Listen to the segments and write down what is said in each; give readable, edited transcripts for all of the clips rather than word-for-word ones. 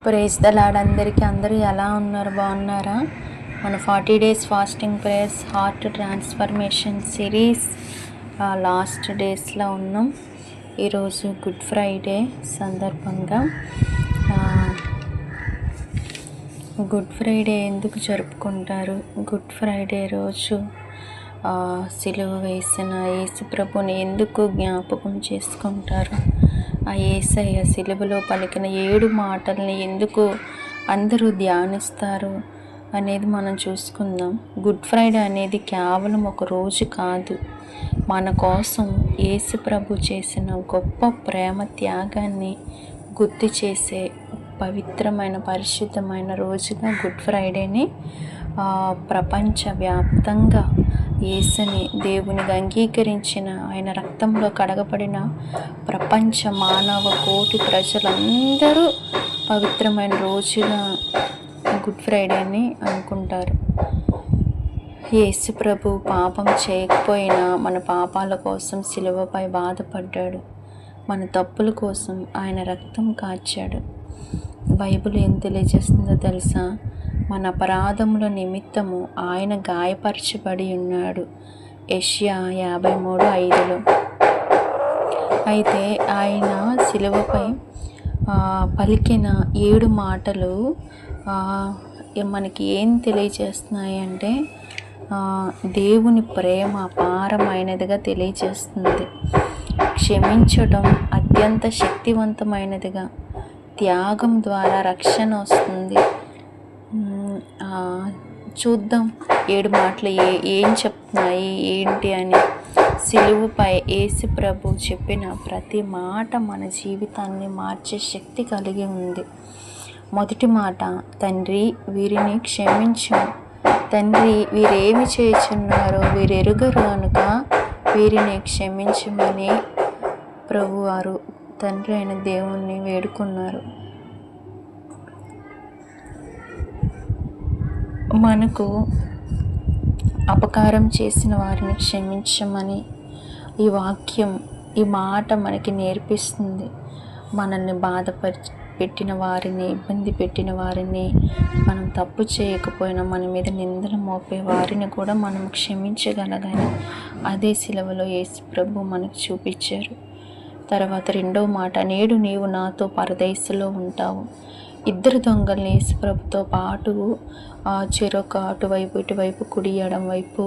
Praise the lord. అందరూ ఎలా ఉన్నారు? బాగున్నారా? మన 40 days fasting prayers heart transformation series last డేస్లో ఉన్నాం. ఈరోజు గుడ్ ఫ్రైడే సందర్భంగా గుడ్ ఫ్రైడే ఎందుకు జరుపుకుంటారు? గుడ్ ఫ్రైడే రోజు సిలువ వేసిన యేసు ప్రభుని ఎందుకు జ్ఞాపకం చేసుకుంటారు? ఆ యేసయ్య సిలువలో పలికిన 7 మాటల్ని ఎందుకు అందరూ ధ్యానిస్తారు అనేది మనం చూసుకుందాం. గుడ్ ఫ్రైడే అనేది కేవలం ఒక రోజు కాదు, మన కోసం యేసు ప్రభు చేసిన గొప్ప ప్రేమ త్యాగాన్ని గుర్తు చేసే పవిత్రమైన పరిశుద్ధమైన రోజుగా గుడ్ ఫ్రైడేని ప్రపంచవ్యాప్తంగా యేసుని దేవునిగా అంగీకరించిన, ఆయన రక్తంలో కడగబడిన ప్రపంచ మానవ కోటి ప్రజలందరూ పవిత్రమైన రోజుగా గుడ్ ఫ్రైడేని అనుకుంటారు. యేసు ప్రభు పాపం చేయకపోయినా మన పాపాల కోసం సిలువపై బాధపడ్డాడు. మన తప్పుల కోసం ఆయన రక్తం కార్చాడు. బైబిల్ ఏం తెలియజేస్తుందో తెలుసా? మన అపరాధముల నిమిత్తము ఆయన గాయపరచబడి ఉన్నాడు. యెషయా 53:5. అయితే ఆయన సిలువపై పలికిన 7 మాటలు మనకి ఏం తెలియజేస్తున్నాయి అంటే దేవుని ప్రేమ అపారమైనదిగా తెలియజేస్తుంది. క్షమించడం అత్యంత శక్తివంతమైనదిగా, త్యాగం ద్వారా రక్షణ వస్తుంది. చూద్దాం 7 మాటలు ఏం చెప్తున్నాయి ఏంటి అని. సిలువపై యేసు ప్రభు చెప్పిన ప్రతి మాట మన జీవితాన్ని మార్చే శక్తి కలిగి ఉంది. మొదటి మాట, తండ్రి వీరిని క్షమించు. తండ్రి వీరేమి చేయుచున్నారో వీరెరుగరు కనుక వీరిని క్షమించమని ప్రభువారు తండ్రి అయిన దేవుణ్ణి వేడుకున్నారు. మనకు అపకారం చేసిన వారిని క్షమించమని ఈ మాట మనకి నేర్పిస్తుంది. మనల్ని పెట్టిన వారిని, ఇబ్బంది పెట్టిన వారిని, మనం తప్పు చేయకపోయినా మన మీద నిందలు మోపే వారిని కూడా మనం క్షమించగలగాలి. అదే సిలువలో యేసు ప్రభు మనకు చూపించారు. తర్వాత రెండవ మాట, నేడు నీవు నాతో పరదేశంలో ఉంటావు. 2 దొంగల్ని యేసు ప్రభుతో పాటు చెరొక అటువైపు ఇటువైపు కుడి ఎడం వైపు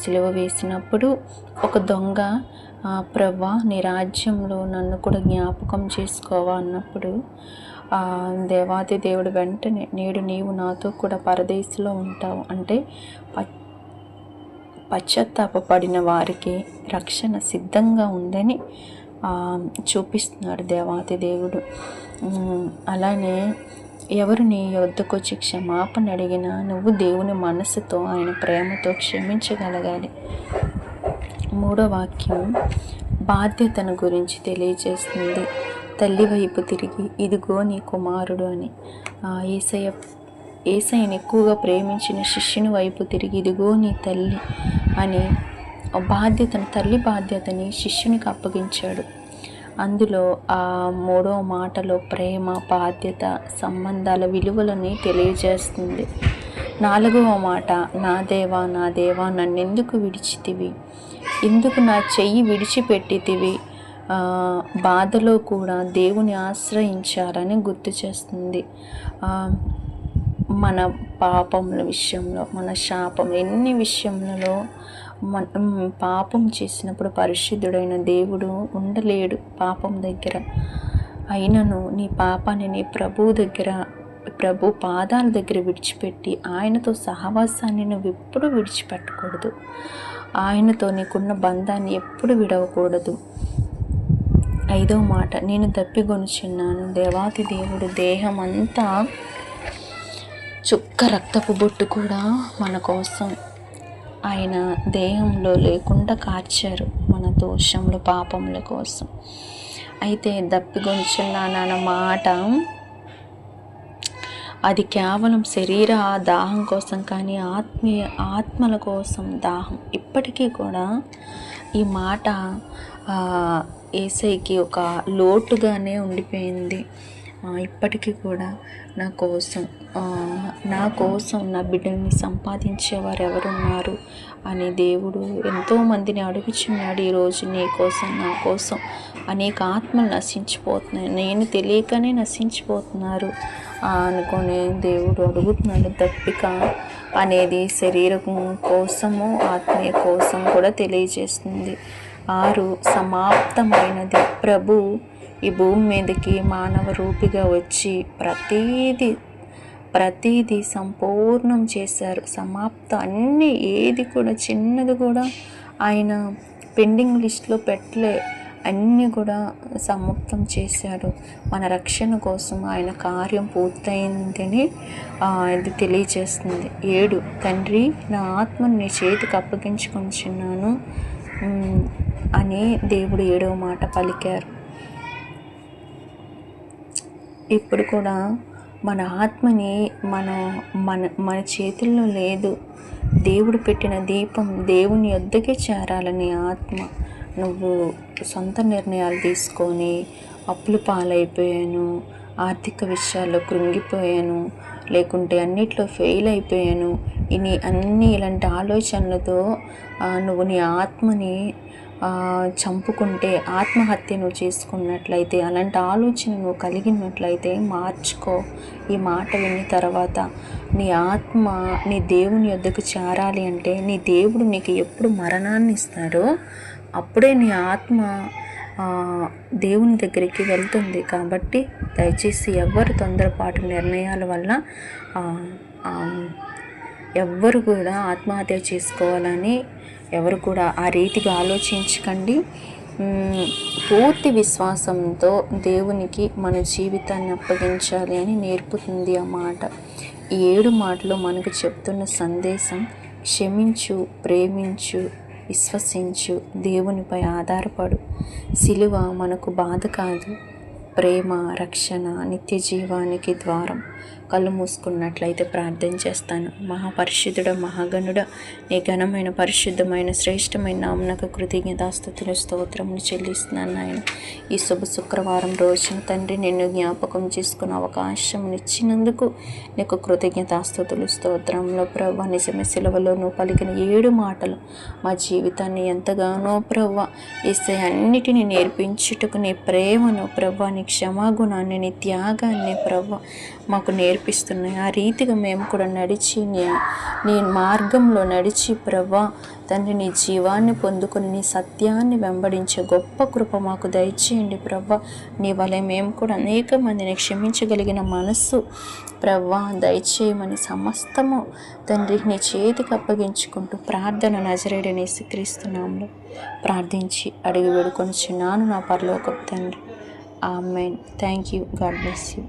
సిలువ వేసినప్పుడు ఒక దొంగ, ప్రభువా నీ రాజ్యంలో నన్ను కూడా జ్ఞాపకం చేసుకోవా అన్నప్పుడు దేవాది దేవుడు వెంటనే నేడు నీవు నాతో కూడా పరదేశంలో ఉంటావు అంటే పశ్చాత్తాపడిన వారికి రక్షణ సిద్ధంగా ఉందని చూపిస్తున్నాడు దేవాది దేవుడు. అలానే ఎవరు నీ యొద్దకు వచ్చి క్షమాపణ అడిగినా నువ్వు దేవుని మనసుతో, ఆయన ప్రేమతో క్షమించగలగాలి. 3వ వాక్యం బాధ్యతను గురించి తెలియజేస్తుంది. తల్లి వైపు తిరిగి ఇదిగో నీ కుమారుడు అని. యేసయ్యని ఎక్కువగా ప్రేమించిన శిష్యుని వైపు తిరిగి ఇదిగో నీ తల్లి అని తల్లి బాధ్యతని శిష్యునికి అప్పగించాడు. అందులో 3వ మాటలో ప్రేమ, బాధ్యత, సంబంధాల విలువలని తెలియజేస్తుంది. 4వ మాట, నా దేవా నా దేవా నన్నెందుకు విడిచితివి, ఎందుకు నా చెయ్యి విడిచిపెట్టితివి. బాధలో కూడా దేవుని ఆశ్రయించాలని గుర్తు చేస్తుంది. మన పాపముల విషయంలో, మన శాపం ఎన్ని విషయములలో పాపం చేసినప్పుడు పరిశుద్ధుడైన దేవుడు ఉండలేడు పాపం దగ్గర. అయినను నీ పాపాన్ని నీ ప్రభు పాదాల దగ్గర విడిచిపెట్టి ఆయనతో సహవాసాన్ని నువ్వు ఎప్పుడు విడిచిపెట్టకూడదు. ఆయనతో నీకున్న బంధాన్ని ఎప్పుడు విడవకూడదు. 5వ మాట, నేను దప్పిగొనుచున్నాను. దేవాతి దేవుడు దేహం అంతా చుక్క రక్తపు బొట్టు కూడా మన కోసం ఆయన దేహంలో లేకుండా కార్చారు, మన దోషములు పాపముల కోసం. అయితే దప్పిగొంచున్నానన్న మాట అది కేవలం శరీర దాహం కోసం కానీ ఆత్మల కోసం దాహం. ఇప్పటికీ కూడా ఈ మాట యేసయ్యకి ఒక లోటుగానే ఉండిపోయింది. ఇప్పటికీ కూడా నా కోసం నా బిడ్డల్ని సంపాదించేవారు ఎవరున్నారు అని దేవుడు ఎంతోమందిని అడుగుచున్నాడు. ఈరోజు నీ కోసం, నా కోసం అనేక ఆత్మలు నశించిపోతున్నాయి, నేను తెలియకనే నశించిపోతున్నారు అనుకొని దేవుడు అడుగుతున్నాడు. దప్పిక అనేది శరీరం కోసము, ఆత్మీయ కోసం కూడా తెలియజేస్తుంది. 6 సమాప్తమైనది. ప్రభు ఈ భూమి మీదకి మానవ రూపిగా వచ్చి ప్రతీది సంపూర్ణం చేశారు. సమాప్తం. అన్నీ, ఏది కూడా చిన్నది కూడా ఆయన పెండింగ్ లిస్ట్లో పెట్టలే, అన్నీ కూడా సమాప్తం చేశాడు. మన రక్షణ కోసం ఆయన కార్యం పూర్తయిందని ఇది తెలియజేస్తుంది. 7 తండ్రి, నా ఆత్మను నీ చేతికి అప్పగించుకొనిచున్నాను అని దేవుడు 7వ మాట పలికారు. ఇప్పుడు కూడా మన ఆత్మని మన చేతుల్లో లేదు. దేవుడు పెట్టిన దీపం దేవుని యొద్దకే చేరాలని ఆత్మ. నువ్వు సొంత నిర్ణయాలు తీసుకొని అప్పులు పాలైపోయాను, ఆర్థిక విషయాల్లో కృంగిపోయాను, లేకుంటే అన్నిట్లో ఫెయిల్ అయిపోయాను, ఇలాంటి ఆలోచనలతో నువ్వు నీ ఆత్మని చంపుకుంటే, ఆత్మహత్య నువ్వు చేసుకున్నట్లయితే, అలాంటి ఆలోచన నువ్వు కలిగినట్లయితే మార్చుకో. ఈ మాట విన్న తర్వాత నీ ఆత్మ నీ దేవుని యొద్దకు చేరాలి అంటే, నీ దేవుడు నీకు ఎప్పుడు మరణాన్ని ఇస్తాడో అప్పుడే నీ ఆత్మ దేవుని దగ్గరికి వెళ్తుంది. కాబట్టి దయచేసి ఎవ్వరు తొందరపాటు నిర్ణయాల వల్ల ఎవ్వరు కూడా ఆత్మహత్య చేసుకోవాలని ఎవరు కూడా ఆ రీతిగా ఆలోచించకండి. పూర్తి విశ్వాసంతో దేవునికి మన జీవితాన్ని అప్పగించాలి అని నేర్పుతుంది ఆ మాట. ఈ 7 మాటలు మనకు చెప్తున్న సందేశం: క్షమించు, ప్రేమించు, విశ్వసించు, దేవునిపై ఆధారపడు. సిలువ మనకు బాధ కాదు, ప్రేమ, రక్షణ, నిత్య జీవానికి ద్వారం. కళ్ళు మూసుకున్నట్లయితే ప్రార్థన చేస్తాను. మహాపరిశుద్ధుడ, మహాగణుడ, నీ ఘనమైన, పరిశుద్ధమైన, శ్రేష్టమైన నామనకు కృతజ్ఞతాస్తుతులు, స్తోత్రములు చెల్లిస్తున్నాను నాయన. ఈ శుక్రవారం రోజున తండ్రి నిన్ను జ్ఞాపకం చేసుకున్న అవకాశం ఇచ్చినందుకు నీకు కృతజ్ఞతాస్తుతులు, స్తోత్రంలో ప్రభు. నిజమే, సిలువలో నువ్వు పలికిన 7 మాటలు మా జీవితాన్ని ఎంతగానో ప్రభు ఇస్తే అన్నిటినీ నేర్పించుటకు నీ ప్రేమను ప్రభు, నీ క్షమాగుణాన్ని, నీ త్యాగాన్ని ప్రభు మాకు నేర్పిస్తున్నాయి. ఆ రీతిగా మేము కూడా నడిచి నీ మార్గంలో నడిచి ప్రభా తండ్రి, నీ జీవాన్ని పొందుకొని నీ సత్యాన్ని వెంబడించే గొప్ప కృప మాకు దయచేయండి ప్రభా. నీ వలె మేము కూడా అనేక మందిని క్షమించగలిగిన మనస్సు ప్రభా దయచేయమని సమస్తము తండ్రి నీ చేతికి అప్పగించుకుంటూ ప్రార్థన నజరేయుడైన యేసుక్రీస్తు నామములో ప్రార్థించి అడిగి వేడుకొనుచున్నాను నా పరలోకపు తండ్రి. Amen. Thank you. God bless you.